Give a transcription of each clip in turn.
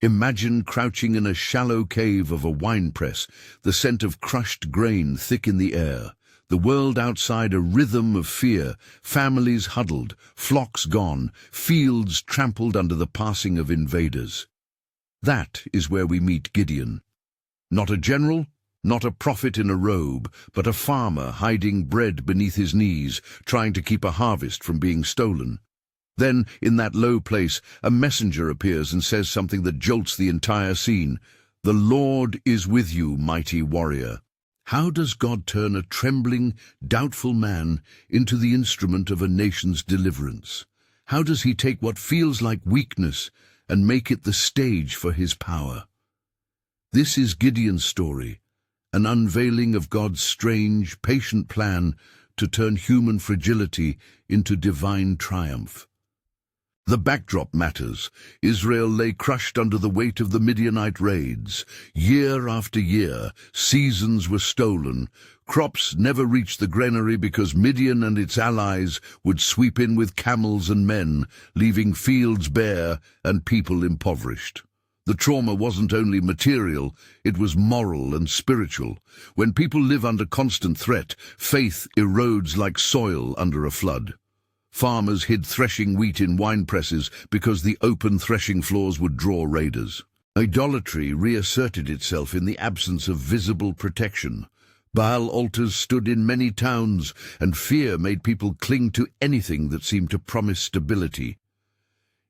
Imagine crouching in a shallow cave of a winepress, the scent of crushed grain thick in the air, the world outside a rhythm of fear, families huddled, flocks gone, fields trampled under the passing of invaders. That is where we meet Gideon. Not a general, not a prophet in a robe, but a farmer hiding bread beneath his knees, trying to keep a harvest from being stolen. Then, in that low place, a messenger appears and says something that jolts the entire scene. "The Lord is with you, mighty warrior." How does God turn a trembling, doubtful man into the instrument of a nation's deliverance? How does he take what feels like weakness and make it the stage for his power? This is Gideon's story, an unveiling of God's strange, patient plan to turn human fragility into divine triumph. The backdrop matters. Israel lay crushed under the weight of the Midianite raids. Year after year, seasons were stolen. Crops never reached the granary because Midian and its allies would sweep in with camels and men, leaving fields bare and people impoverished. The trauma wasn't only material, it was moral and spiritual. When people live under constant threat, faith erodes like soil under a flood. Farmers hid threshing wheat in winepresses because the open threshing floors would draw raiders. Idolatry reasserted itself in the absence of visible protection. Baal altars stood in many towns, and fear made people cling to anything that seemed to promise stability.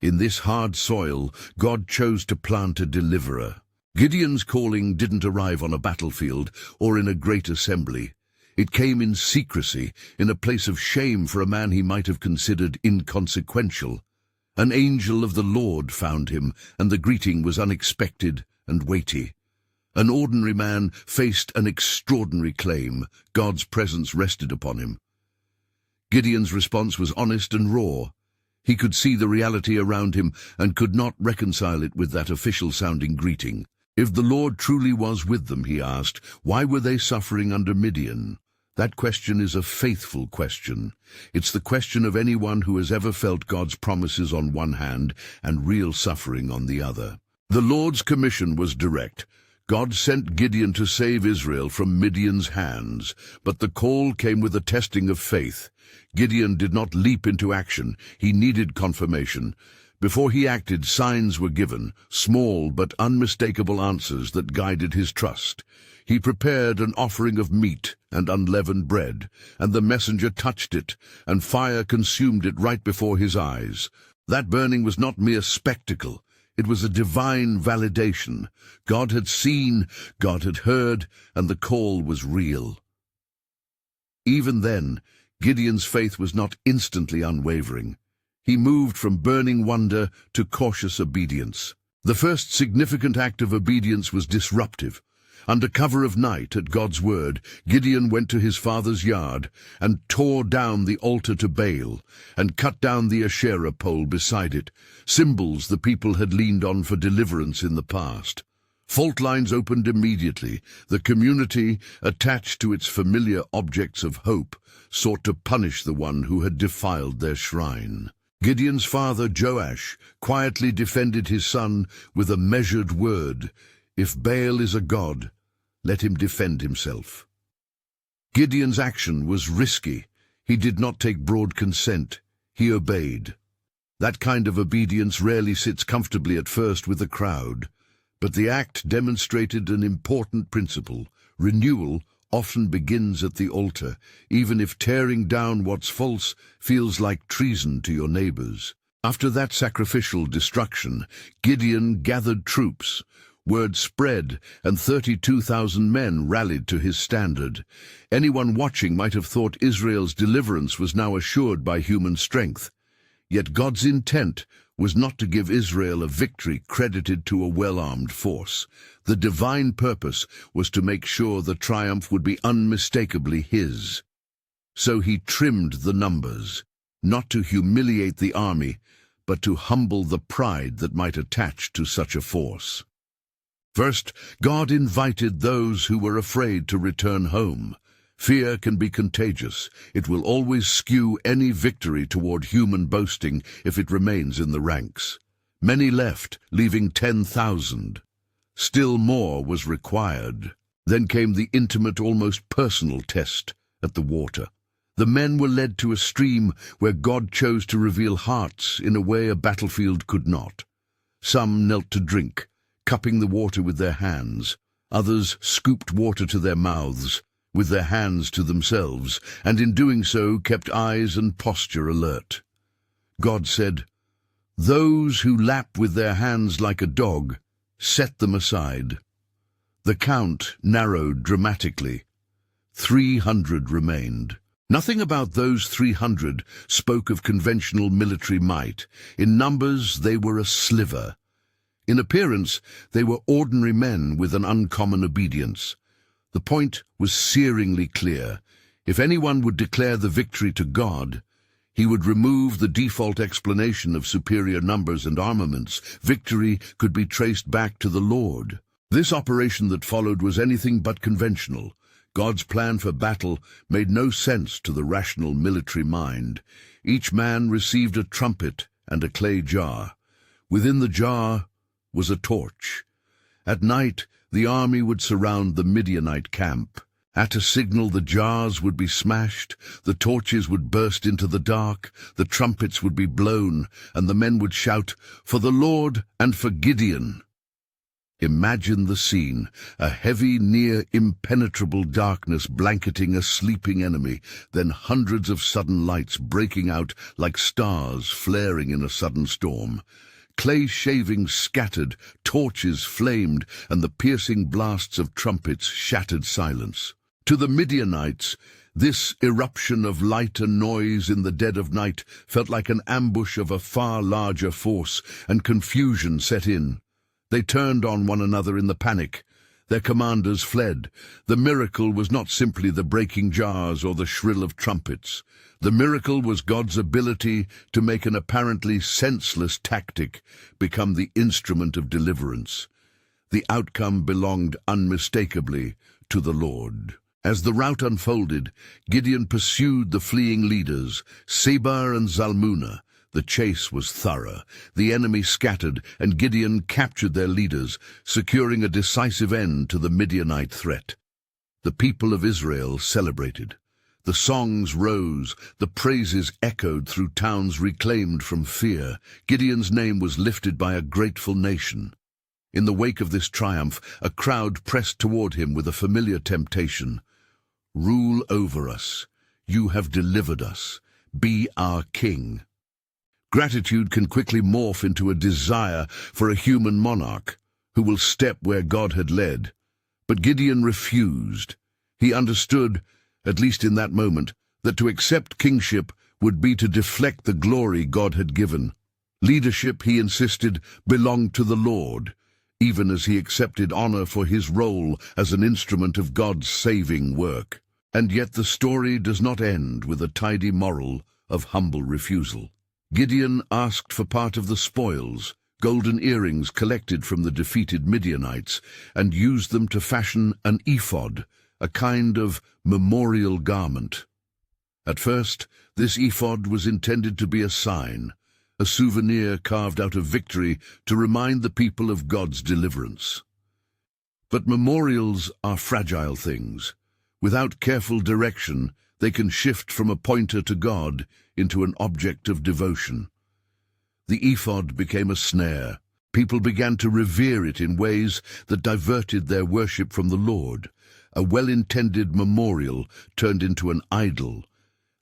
In this hard soil, God chose to plant a deliverer. Gideon's calling didn't arrive on a battlefield or in a great assembly. It came in secrecy, in a place of shame for a man he might have considered inconsequential. An angel of the Lord found him, and the greeting was unexpected and weighty. An ordinary man faced an extraordinary claim. God's presence rested upon him. Gideon's response was honest and raw. He could see the reality around him and could not reconcile it with that official-sounding greeting. If the Lord truly was with them, he asked, why were they suffering under Midian? That question is a faithful question. It's the question of anyone who has ever felt God's promises on one hand and real suffering on the other. The Lord's commission was direct. God sent Gideon to save Israel from Midian's hands, but the call came with a testing of faith. Gideon did not leap into action. He needed confirmation. Before he acted, signs were given, small but unmistakable answers that guided his trust. He prepared an offering of meat and unleavened bread, and the messenger touched it, and fire consumed it right before his eyes. That burning was not mere spectacle. It was a divine validation. God had seen, God had heard, and the call was real. Even then, Gideon's faith was not instantly unwavering. He moved from burning wonder to cautious obedience. The first significant act of obedience was disruptive. Under cover of night, at God's word, Gideon went to his father's yard and tore down the altar to Baal and cut down the Asherah pole beside it, symbols the people had leaned on for deliverance in the past. Fault lines opened immediately. The community, attached to its familiar objects of hope, sought to punish the one who had defiled their shrine. Gideon's father, Joash, quietly defended his son with a measured word. If Baal is a god, let him defend himself. Gideon's action was risky. He did not take broad consent. He obeyed. That kind of obedience rarely sits comfortably at first with the crowd, but the act demonstrated an important principle. Renewal often begins at the altar, even if tearing down what's false feels like treason to your neighbors. After that sacrificial destruction, Gideon gathered troops. Word spread, and 32,000 men rallied to his standard. Anyone watching might have thought Israel's deliverance was now assured by human strength. Yet God's intent was not to give Israel a victory credited to a well-armed force. The divine purpose was to make sure the triumph would be unmistakably his. So he trimmed the numbers, not to humiliate the army, but to humble the pride that might attach to such a force. First, God invited those who were afraid to return home. Fear can be contagious. It will always skew any victory toward human boasting if it remains in the ranks. Many left, leaving 10,000. Still more was required. Then came the intimate, almost personal test at the water. The men were led to a stream where God chose to reveal hearts in a way a battlefield could not. Some knelt to drink, cupping the water with their hands. Others scooped water to their mouths, with their hands to themselves, and in doing so kept eyes and posture alert. God said, "Those who lap with their hands like a dog, set them aside." The count narrowed dramatically. 300 remained. Nothing about those 300 spoke of conventional military might. In numbers, they were a sliver. In appearance, they were ordinary men with an uncommon obedience. The point was searingly clear. If anyone would declare the victory to God, he would remove the default explanation of superior numbers and armaments. Victory could be traced back to the Lord. This operation that followed was anything but conventional. God's plan for battle made no sense to the rational military mind. Each man received a trumpet and a clay jar. Within the jar was a torch. At night, the army would surround the Midianite camp. At a signal, the jars would be smashed, the torches would burst into the dark, the trumpets would be blown, and the men would shout, "For the Lord and for Gideon." Imagine the scene, a heavy, near impenetrable darkness blanketing a sleeping enemy, then hundreds of sudden lights breaking out like stars flaring in a sudden storm. Clay shavings scattered, torches flamed, and the piercing blasts of trumpets shattered silence. To the Midianites, this eruption of light and noise in the dead of night felt like an ambush of a far larger force, and confusion set in. They turned on one another in the panic. Their commanders fled. The miracle was not simply the breaking jars or the shrill of trumpets. The miracle was God's ability to make an apparently senseless tactic become the instrument of deliverance. The outcome belonged unmistakably to the Lord. As the rout unfolded, Gideon pursued the fleeing leaders, Seba and Zalmunna. The chase was thorough. The enemy scattered, and Gideon captured their leaders, securing a decisive end to the Midianite threat. The people of Israel celebrated. The songs rose, the praises echoed through towns reclaimed from fear. Gideon's name was lifted by a grateful nation. In the wake of this triumph, a crowd pressed toward him with a familiar temptation. "Rule over us. You have delivered us. Be our king." Gratitude can quickly morph into a desire for a human monarch who will step where God had led. But Gideon refused. He understood, at least in that moment, that to accept kingship would be to deflect the glory God had given. Leadership, he insisted, belonged to the Lord, even as he accepted honor for his role as an instrument of God's saving work. And yet the story does not end with a tidy moral of humble refusal. Gideon asked for part of the spoils, golden earrings collected from the defeated Midianites, and used them to fashion an ephod, a kind of memorial garment. At first, this ephod was intended to be a sign, a souvenir carved out of victory to remind the people of God's deliverance. But memorials are fragile things. Without careful direction, they can shift from a pointer to God into an object of devotion. The ephod became a snare. People began to revere it in ways that diverted their worship from the Lord. A well-intended memorial turned into an idol.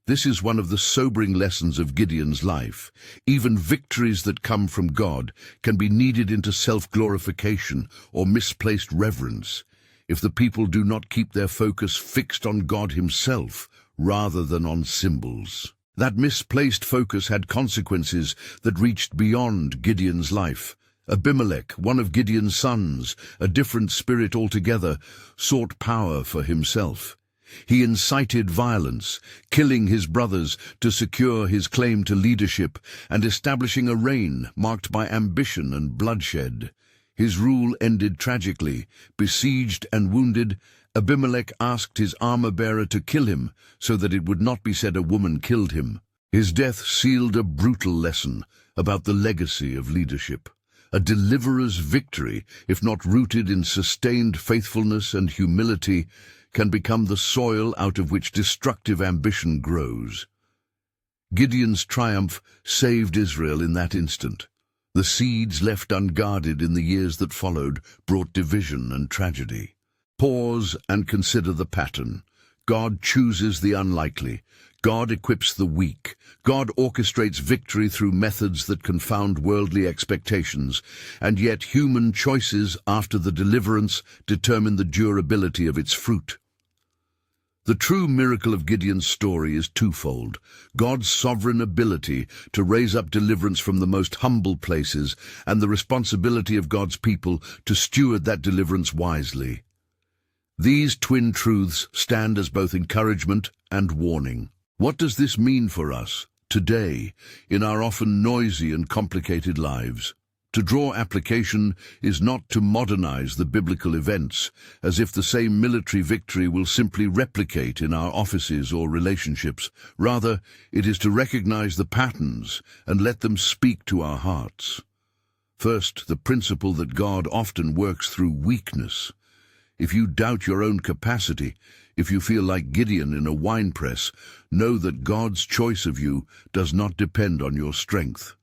This is one of the sobering lessons of Gideon's life. Even victories that come from God can be kneaded into self-glorification or misplaced reverence if the people do not keep their focus fixed on God himself rather than on symbols. That misplaced focus had consequences that reached beyond Gideon's life. Abimelech, one of Gideon's sons, a different spirit altogether, sought power for himself. He incited violence, killing his brothers to secure his claim to leadership and establishing a reign marked by ambition and bloodshed. His rule ended tragically. Besieged and wounded, Abimelech asked his armor-bearer to kill him so that it would not be said a woman killed him. His death sealed a brutal lesson. about the legacy of leadership. A deliverer's victory, if not rooted in sustained faithfulness and humility, can become the soil out of which destructive ambition grows. Gideon's triumph saved Israel in that instant. The seeds left unguarded in the years that followed brought division and tragedy. Pause and consider the pattern. God chooses the unlikely. God equips the weak. God orchestrates victory through methods that confound worldly expectations, and yet human choices after the deliverance determine the durability of its fruit. The true miracle of Gideon's story is twofold: God's sovereign ability to raise up deliverance from the most humble places, and the responsibility of God's people to steward that deliverance wisely. These twin truths stand as both encouragement and warning. What does this mean for us, today, in our often noisy and complicated lives? To draw application is not to modernize the biblical events, as if the same military victory will simply replicate in our offices or relationships. Rather, it is to recognize the patterns and let them speak to our hearts. First, the principle that God often works through weakness. If you doubt your own capacity, if you feel like Gideon in a winepress, know that God's choice of you does not depend on your strength.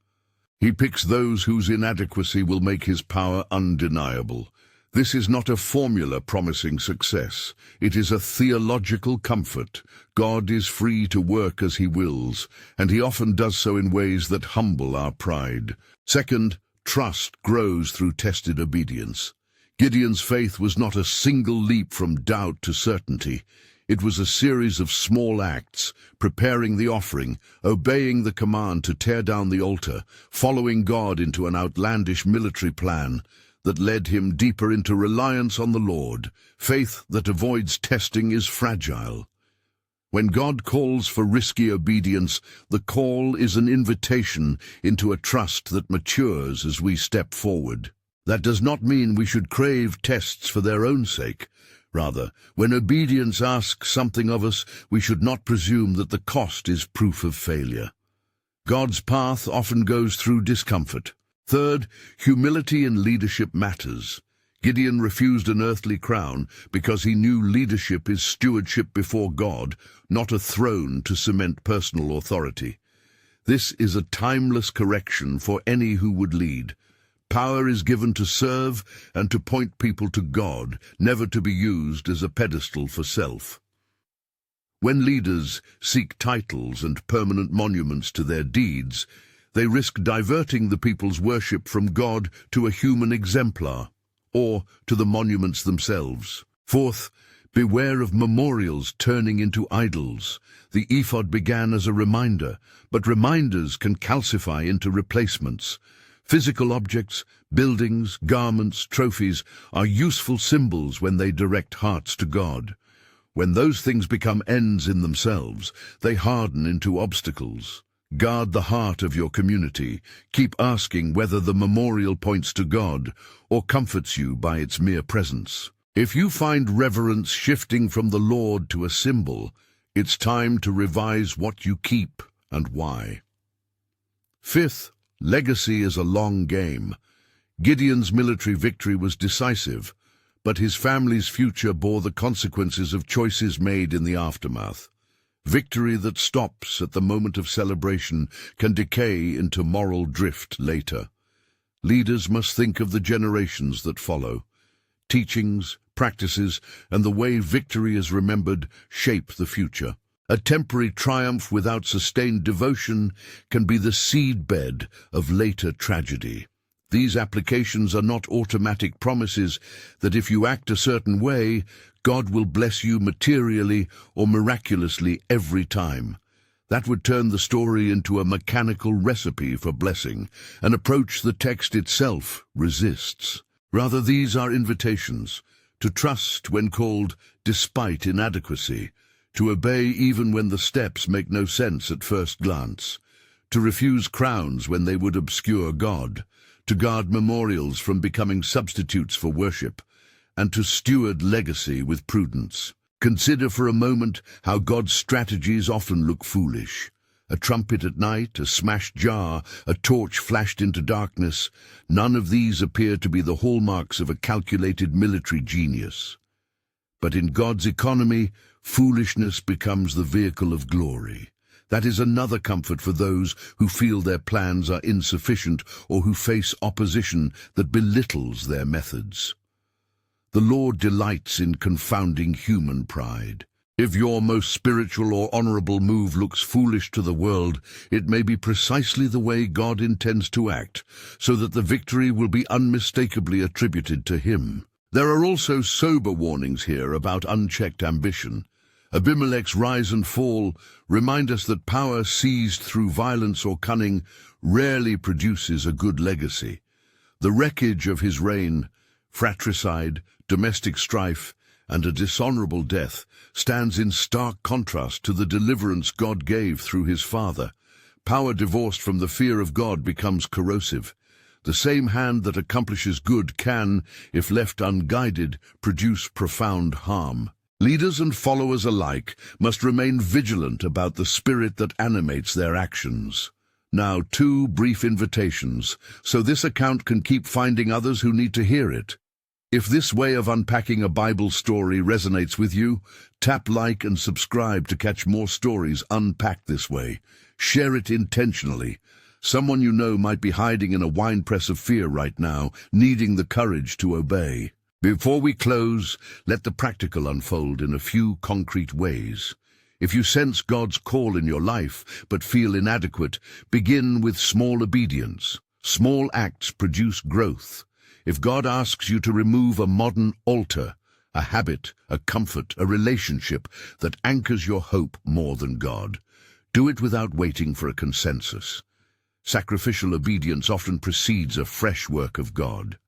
He picks those whose inadequacy will make his power undeniable. This is not a formula promising success. It is a theological comfort. God is free to work as he wills, and he often does so in ways that humble our pride. Second, trust grows through tested obedience. Gideon's faith was not a single leap from doubt to certainty. It was a series of small acts: preparing the offering, obeying the command to tear down the altar, following God into an outlandish military plan that led him deeper into reliance on the Lord. Faith that avoids testing is fragile. When God calls for risky obedience, the call is an invitation into a trust that matures as we step forward. That does not mean we should crave tests for their own sake. Rather, when obedience asks something of us, we should not presume that the cost is proof of failure. God's path often goes through discomfort. Third, humility in leadership matters. Gideon refused an earthly crown because he knew leadership is stewardship before God, not a throne to cement personal authority. This is a timeless correction for any who would lead. Power is given to serve and to point people to God, never to be used as a pedestal for self. When leaders seek titles and permanent monuments to their deeds, they risk diverting the people's worship from God to a human exemplar, or to the monuments themselves. Fourth, beware of memorials turning into idols. The ephod began as a reminder, but reminders can calcify into replacements. Physical objects, buildings, garments, trophies are useful symbols when they direct hearts to God. When those things become ends in themselves, they harden into obstacles. Guard the heart of your community. Keep asking whether the memorial points to God or comforts you by its mere presence. If you find reverence shifting from the Lord to a symbol, it's time to revise what you keep and why. Fifth, legacy is a long game. Gideon's military victory was decisive, but his family's future bore the consequences of choices made in the aftermath. Victory that stops at the moment of celebration can decay into moral drift later. Leaders must think of the generations that follow. Teachings, practices, and the way victory is remembered shape the future. A temporary triumph without sustained devotion can be the seedbed of later tragedy. These applications are not automatic promises that if you act a certain way, God will bless you materially or miraculously every time. That would turn the story into a mechanical recipe for blessing, an approach the text itself resists. Rather, these are invitations to trust when called despite inadequacy, to obey even when the steps make no sense at first glance, to refuse crowns when they would obscure God, to guard memorials from becoming substitutes for worship, and to steward legacy with prudence. Consider for a moment how God's strategies often look foolish. A trumpet at night, a smashed jar, a torch flashed into darkness, none of these appear to be the hallmarks of a calculated military genius. But in God's economy, foolishness becomes the vehicle of glory. That is another comfort for those who feel their plans are insufficient or who face opposition that belittles their methods. The Lord delights in confounding human pride. If your most spiritual or honorable move looks foolish to the world, it may be precisely the way God intends to act, so that the victory will be unmistakably attributed to Him. There are also sober warnings here about unchecked ambition. Abimelech's rise and fall remind us that power seized through violence or cunning rarely produces a good legacy. The wreckage of his reign, fratricide, domestic strife, and a dishonorable death stands in stark contrast to the deliverance God gave through his father. Power divorced from the fear of God becomes corrosive. The same hand that accomplishes good can, if left unguided, produce profound harm. Leaders and followers alike must remain vigilant about the spirit that animates their actions. Now, 2 brief invitations, so this account can keep finding others who need to hear it. If this way of unpacking a Bible story resonates with you, tap like and subscribe to catch more stories unpacked this way. Share it intentionally. Someone you know might be hiding in a winepress of fear right now, needing the courage to obey. Before we close, let the practical unfold in a few concrete ways. If you sense God's call in your life but feel inadequate, begin with small obedience. Small acts produce growth. If God asks you to remove a modern altar, a habit, a comfort, a relationship that anchors your hope more than God, do it without waiting for a consensus. Sacrificial obedience often precedes a fresh work of God.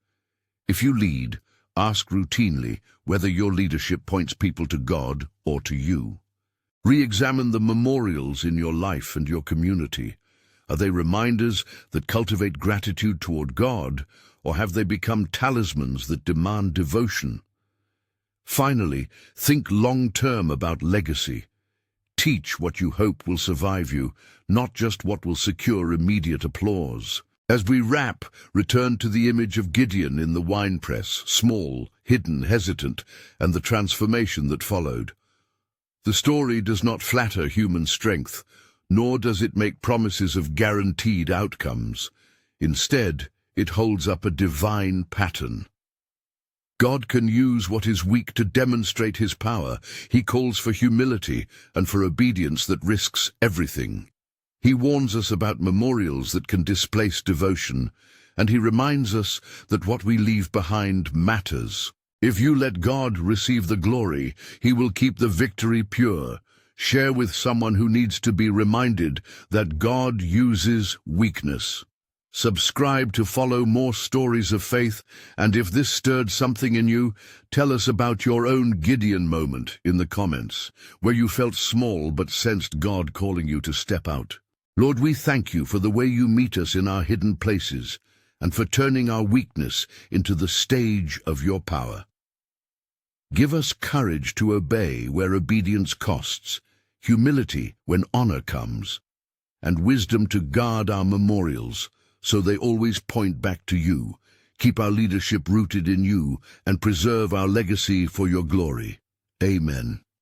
If you lead, ask routinely whether your leadership points people to God or to you. Re-examine the memorials in your life and your community. Are they reminders that cultivate gratitude toward God, or have they become talismans that demand devotion? Finally, think long-term about legacy. Teach what you hope will survive you, not just what will secure immediate applause. As we wrap, return to the image of Gideon in the winepress, small, hidden, hesitant, and the transformation that followed. The story does not flatter human strength, nor does it make promises of guaranteed outcomes. Instead, it holds up a divine pattern. God can use what is weak to demonstrate His power. He calls for humility and for obedience that risks everything. He warns us about memorials that can displace devotion, and He reminds us that what we leave behind matters. If you let God receive the glory, He will keep the victory pure. Share with someone who needs to be reminded that God uses weakness. Subscribe to follow more stories of faith, and if this stirred something in you, tell us about your own Gideon moment in the comments, where you felt small but sensed God calling you to step out. Lord, we thank you for the way you meet us in our hidden places, and for turning our weakness into the stage of your power. Give us courage to obey where obedience costs, humility when honor comes, and wisdom to guard our memorials, so they always point back to you. Keep our leadership rooted in you and preserve our legacy for your glory. Amen.